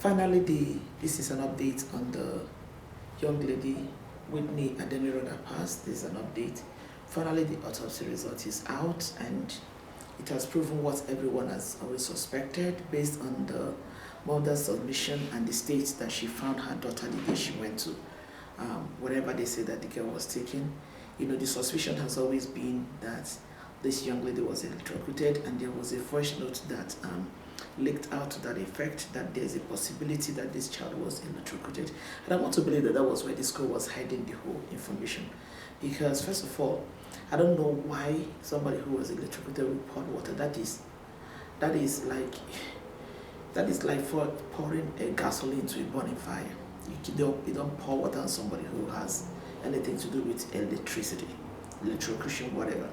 Finally, this is an update on the young lady Whitney Adeniran that passed. This is an update. Finally, the autopsy result is out, and it has proven what everyone has always suspected based on the mother's submission and the state that she found her daughter the day she went to wherever they say that the girl was taken. The suspicion has always been that this young lady was electrocuted, and there was a voice note that leaked out to that effect, that there's a possibility that this child was electrocuted. And I want to believe that that was where the school was hiding the whole information. Because first of all, I don't know why somebody who was electrocuted would pour water. That is like for pouring a gasoline into a burning fire. You don't pour water on somebody who has anything to do with electricity, electrocution, whatever.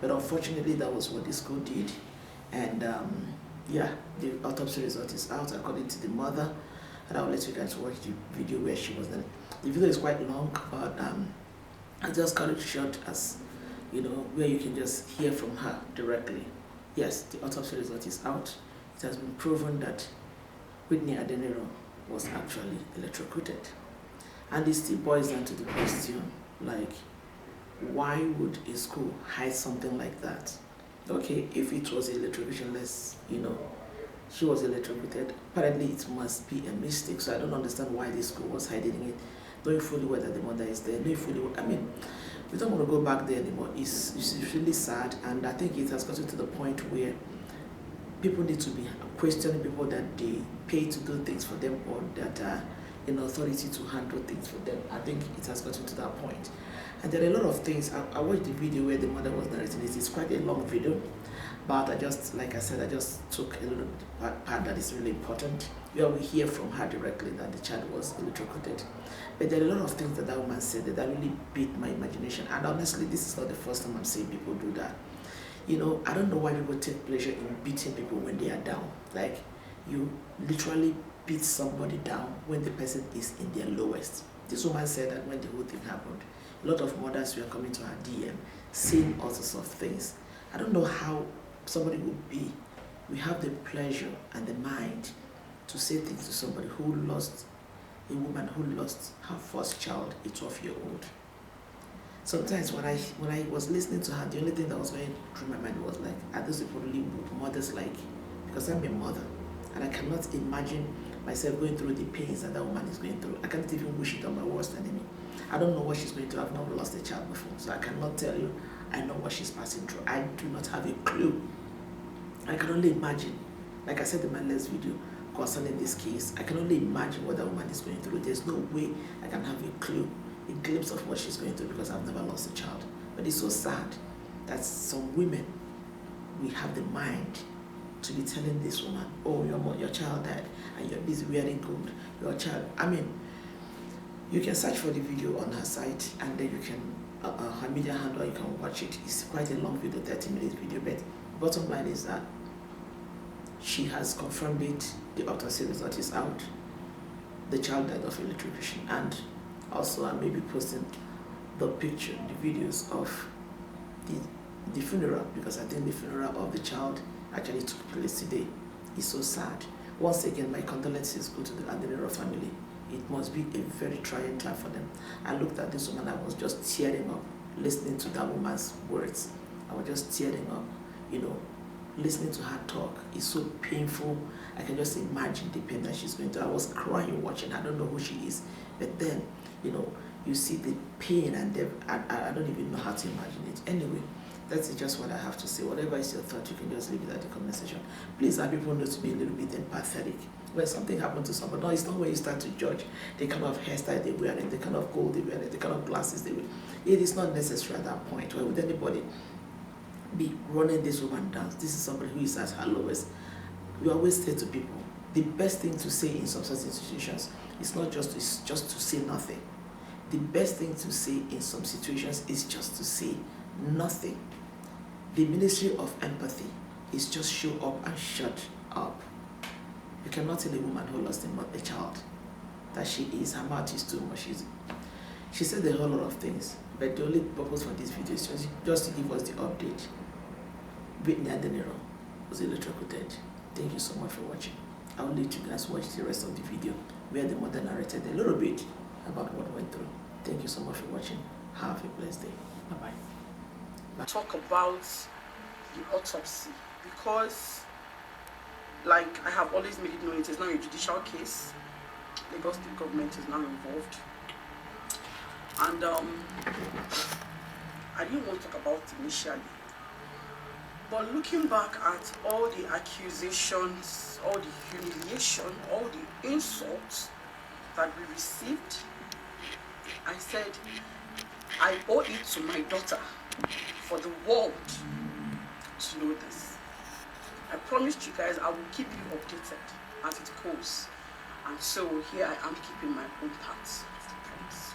But unfortunately, that was what the school did. And yeah, the autopsy result is out according to the mother. And I'll let you guys watch the video where she was then. The video is quite long, but I just cut it short as, where you can just hear from her directly. Yes, the autopsy result is out. It has been proven that Whitney Adeniran was actually electrocuted. And it still boils down to the question, like, why would a school hide something like that? Okay, if it was electrocution, she was electrocuted. Apparently, it must be a mistake. So I don't understand why the school was hiding it, knowing fully whether the mother is there, knowing fully. We don't want to go back there anymore. It's really sad, and I think it has gotten to the point where people need to be questioning people that they pay to do things for them, or that are in authority to handle things for them. I think it has gotten to that point. And there are a lot of things. I watched the video where the mother was narrating it. It's quite a long video, but I just took a little part that is really important, where we hear from her directly that the child was electrocuted. But there are a lot of things that woman said that really beat my imagination. And honestly, this is not the first time I'm seeing people do that. I don't know why people take pleasure in beating people when they are down. Like, you literally beat somebody down when the person is in their lowest. This woman said that when the whole thing happened, a lot of mothers were coming to her DM saying all sorts of things. I don't know how somebody we have the pleasure and the mind to say things to somebody a woman who lost her first child, a 12-year-old. Sometimes when I was listening to her, the only thing that was going through my mind was like, are those people really mothers like? Because I'm a mother, and I cannot imagine myself going through the pains that woman is going through. I can't even wish it on my worst enemy. I don't know what she's going through. I've never lost a child before, so I cannot tell you I know what she's passing through. I do not have a clue. I can only imagine. Like I said in my last video concerning this case, I can only imagine what that woman is going through. There's no way I can have a clue, a glimpse of what she's going through, because I've never lost a child. But it's so sad that some women, we have the mind to be telling this woman, oh, your child died and you're busy wearing gold. Your child, you can search for the video on her site, and then you can, her media handle, you can watch it. It's quite a long video, 30-minute video, but bottom line is that she has confirmed it. The autopsy result is out. The child died of electrocution, and also I may be posting the picture, the videos of the funeral, because I think the funeral of the child actually took place today. It's so sad. Once again, my condolences go to the Adeniran family. It must be a very trying time for them. I looked at this woman, I was just tearing up, listening to that woman's words. I was just tearing up, listening to her talk. It's so painful. I can just imagine the pain that she's going through. I was crying watching. I don't know who she is. But then, you see the pain, and I don't even know how to imagine it. Anyway, that's just what I have to say. Whatever is your thought, you can just leave it at the comment section. Please, our people know to be a little bit empathetic. When something happened to somebody, no, it's not when you start to judge the kind of hairstyle they wear, the kind of gold they wear, the kind of glasses they wear. It is not necessary at that point. Why would anybody be running this woman down? This is somebody who is at her lowest. We always say to people, the best thing to say in some certain situations is just to say nothing. The best thing to say in some situations is just to say nothing. The ministry of empathy is just show up and shut up. You cannot tell a woman who lost a child that her mouth is too much. She said a whole lot of things, but the only purpose for this video is just to give us the update. Whitney Adeniran was electrocuted. Thank you so much for watching. I'll let you guys watch the rest of the video where the mother narrated a little bit about what went through. Thank you so much for watching. Have a blessed day. Bye-bye. Talk about the autopsy, because like I have always made it known, it is now a judicial case. Lagos State government is now involved, and I didn't want to talk about it initially, but looking back at all the accusations, all the humiliation, all the insults that we received, I said I owe it to my daughter for the world to know this. I promised you guys I will keep you updated as it goes, and so here I am keeping my own part of the promise.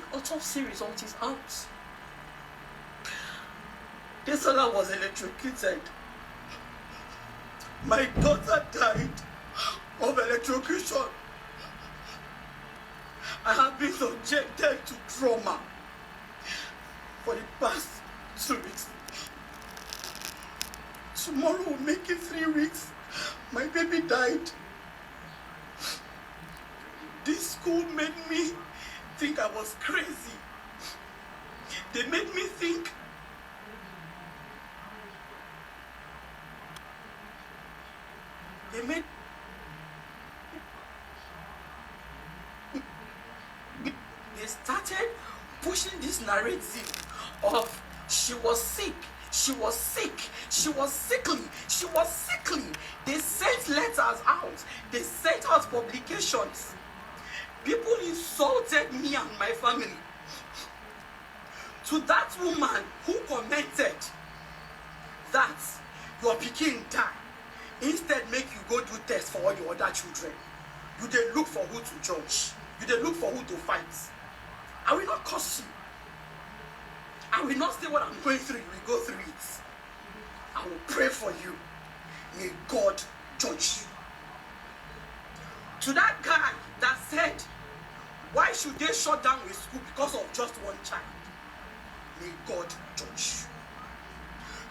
The autopsy result is out. Desola was electrocuted. My daughter died of electrocution. I have been subjected to trauma for the past 2 weeks. Tomorrow will make it 3 weeks. My baby died. This school made me think I was crazy. They made me think they started pushing this narrative of she was sick, she was sick, she was sickly, she was sickly. They sent letters out, they sent out publications. People insulted me and my family. To that woman who commented that your pikin died, instead make you go do tests for all your other children. You dey look for who to judge. You dey look for who to fight. I will not curse you. I will not say what I'm going through. You will go through it. I will pray for you. May God judge you. To that guy that said, why should they shut down a school because of just one child? May God judge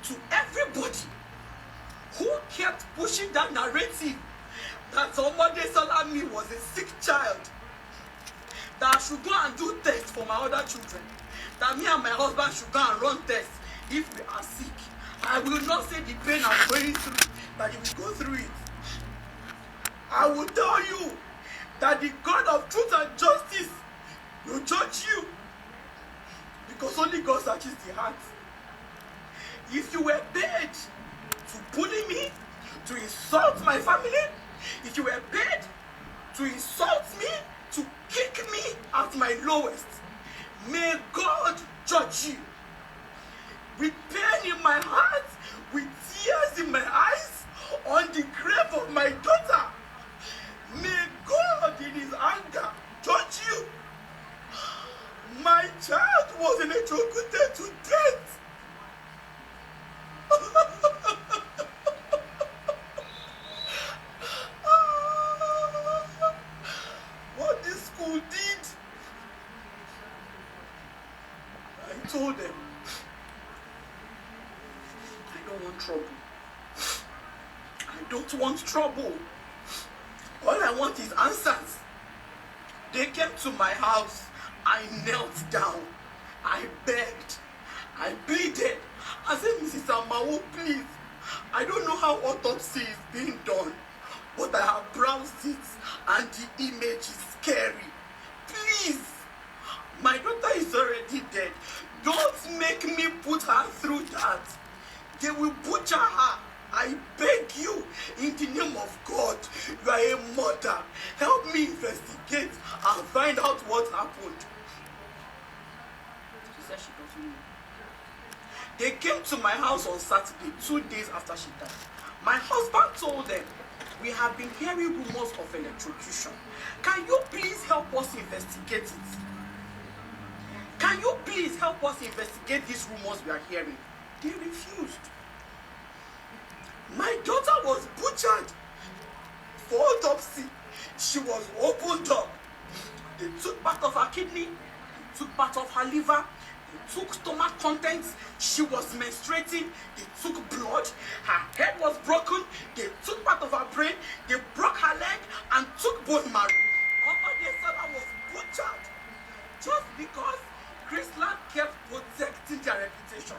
you. To everybody who kept pushing that narrative that Omode Salami was a sick child, that I should go and do tests for my other children, that me and my husband should go and run tests if we are sick. I will not say the pain I'm going through, that you will go through it. I will tell you that the God of truth and justice will judge you, because only God searches the heart. If you were paid to bully me, to insult my family, if you were paid to insult me, to kick me at my lowest, may God judge you. With pain in my heart, with tears in my eyes, on the grave of my daughter, may God in his anger judge you. My child was electrocuted to death. What this school did, I told them, I don't want trouble. I don't want trouble. All I want is answers. They came to my house. I knelt down. I begged. I pleaded. I said, Mrs. Amawo, please. I don't know how autopsy is being done, but I have browsed it and the image is scary. Please. My daughter is already dead. Don't make me put her through that. They will butcher her. I beg you, in the name of God, you are a mother. Help me investigate and find out what happened. She said she doesn't know. They came to my house on Saturday, 2 days after she died. My husband told them, we have been hearing rumors of electrocution. Can you please help us investigate it? Can you please help us investigate these rumors we are hearing? They refused. My daughter was butchered for autopsy. She was opened up. They took part of her kidney, they took part of her liver, They took stomach contents. She was menstruating. They took blood. Her head was broken. They took part of her brain. They broke her leg and took bone marrow. Okodesala was butchered just because Chrisland kept protecting their reputation.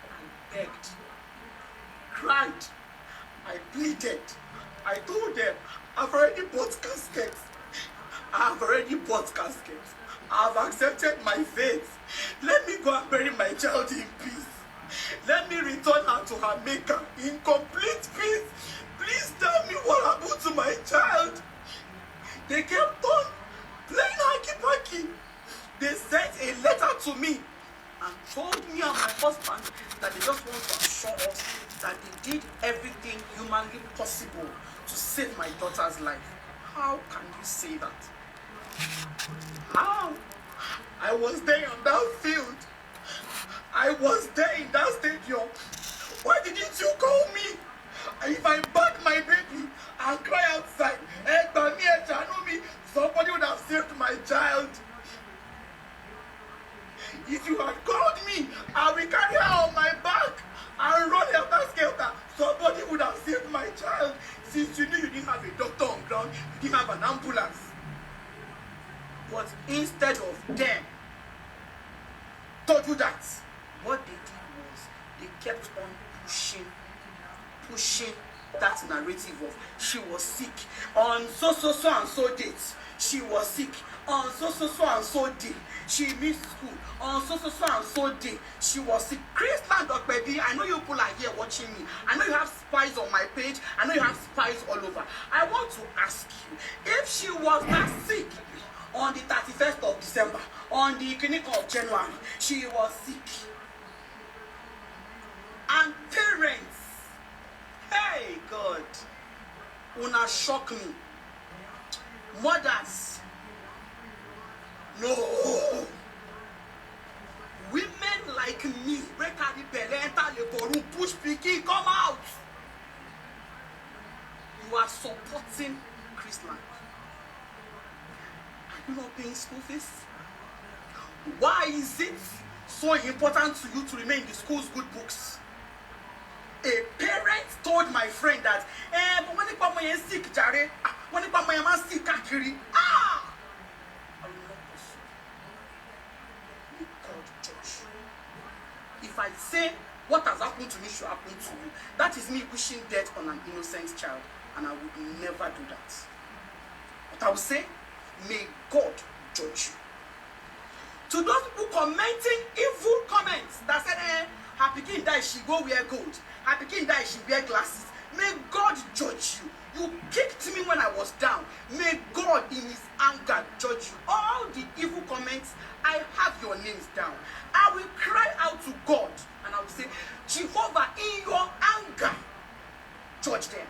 I begged, cried, I pleaded. I told them, I've already bought caskets. I've already bought caskets. I've accepted my fate. Let me go and bury my child in peace. Let me return her to her maker in complete peace. Please tell me what happened to my child. They kept on playing hanky-panky. They sent a letter to me and told me and my husband that they just want to assure us that they did everything humanly possible to save my daughter's life. How can you say that? How? I was there on that field. I was there in that stadium. Why didn't you call me? If I bag my baby and cry outside, somebody would have saved my child. If you had called me, I will carry her on my back and run after skelter. Somebody would have saved my child. Since you knew you didn't have a doctor on ground, you didn't have an ambulance. But instead of them to do that, what they did was they kept on pushing that narrative of she was sick on so and so dates. She was sick on so and so day. She missed school on so and so day. She was sick. Chrisland Okpedi, I know you people are here watching me. I know you have spies on my page. I know you have spies all over. I want to ask you, if she was not sick on the 31st of December, on the clinic of January, she was sick. And parents, hey God, una shock me. Mothers, no. Women like me, break out the belle, enter the room, push pikin, come out. You are supporting Chrisland. Are you not paying school fees? Why is it so important to you to remain in the school's good books? A parent told my friend that, but when you sick, Jare, when you sick, Kakiri, I will not pursue. May God judge. If I say what has happened to me should happen to you, that is me wishing death on an innocent child, and I would never do that. But I will say, may God judge you. To those people commenting evil comments that said, her pikin die, she go wear gold. Her pikin die, she wear glasses. May God judge you. You kicked me when I was down. May God in his anger judge you. All the evil comments, I have your names down. I will cry out to God and I will say, Jehovah, in your anger, judge them.